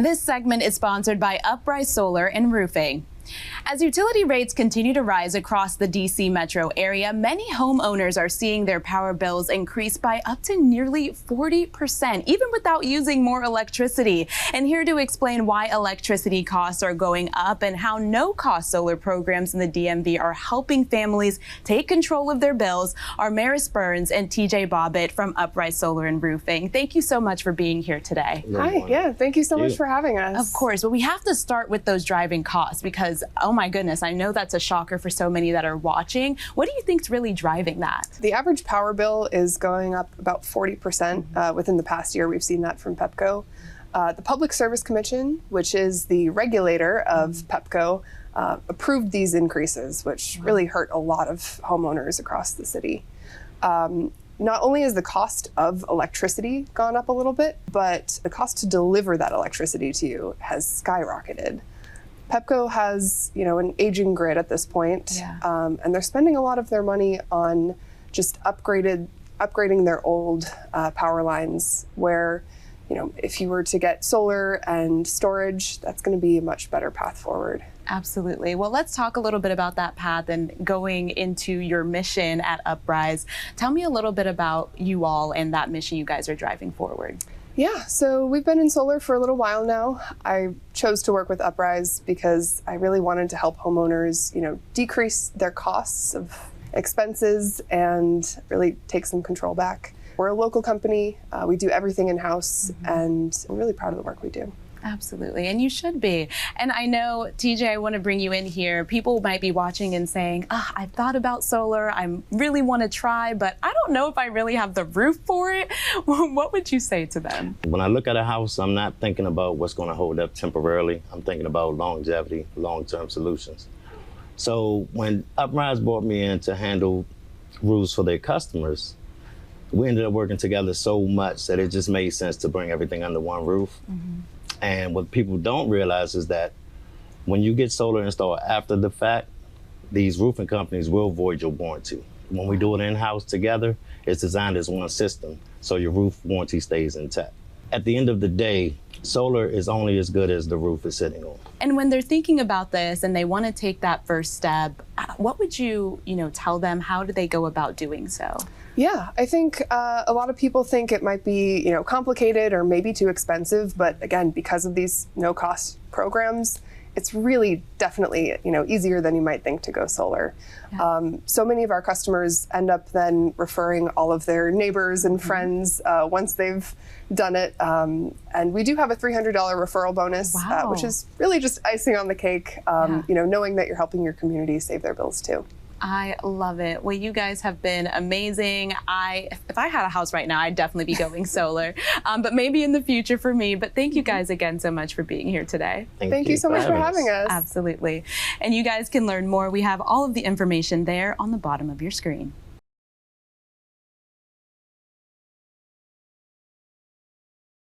This segment is sponsored by Uprise Solar and Roofing. As utility rates continue to rise across the DC metro area, many homeowners are seeing their power bills increase by up to nearly 40%, even without using more electricity. And here to explain why electricity costs are going up and how no-cost solar programs in the DMV are helping families take control of their bills are Maris Burns and TJ Bobbitt from Uprise Solar and Roofing. Thank you so much for being here today. Hi, yeah, thank you so much for having us. Of course, but we have to start with those driving costs because, oh my goodness, I know that's a shocker for so many that are watching. What do you think is really driving that? The average power bill is going up about 40% within the past year. We've seen that from Pepco. The Public Service Commission, which is the regulator of Pepco, approved these increases, which really hurt a lot of homeowners across the city. Not only has the cost of electricity gone up a little bit, but the cost to deliver that electricity to you has skyrocketed. Pepco has, an aging grid at this point, and they're spending a lot of their money on just upgrading their old power lines where, if you were to get solar and storage, that's going to be a much better path forward. Absolutely. Well, let's talk a little bit about that path and going into your mission at Uprise. Tell me a little bit about you all and that mission you guys are driving forward. Yeah, so we've been in solar for a little while now. I chose to work with Uprise because I really wanted to help homeowners, decrease their costs of expenses and really take some control back. We're a local company. We do everything in-house, and I'm really proud of the work we do. Absolutely, and you should be. And I know, TJ, I want to bring you in here. People might be watching and saying, I thought about solar, I really want to try, but I don't know if I really have the roof for it. What would you say to them? When I look at a house, I'm not thinking about what's going to hold up temporarily. I'm thinking about longevity, long-term solutions. So when Uprise brought me in to handle roofs for their customers, we ended up working together so much that it just made sense to bring everything under one roof. And what people don't realize is that when you get solar installed after the fact, these roofing companies will void your warranty. When we do it in-house together, it's designed as one system, so your roof warranty stays intact. At the end of the day, solar is only as good as the roof is sitting on. And when they're thinking about this and they want to take that first step, what would you, tell them? How do they go about doing so? Yeah, I think a lot of people think it might be, complicated or maybe too expensive. But again, because of these no-cost programs, it's really definitely, easier than you might think to go solar. Yeah. So many of our customers end up then referring all of their neighbors and friends once they've done it. And we do have a $300 referral bonus, which is really just icing on the cake, knowing that you're helping your community save their bills too. I love it. Well, you guys have been amazing. If I had a house right now, I'd definitely be going solar, but maybe in the future for me. But thank you guys again so much for being here today. Thank you so much for having us. Absolutely. And you guys can learn more. We have all of the information there on the bottom of your screen.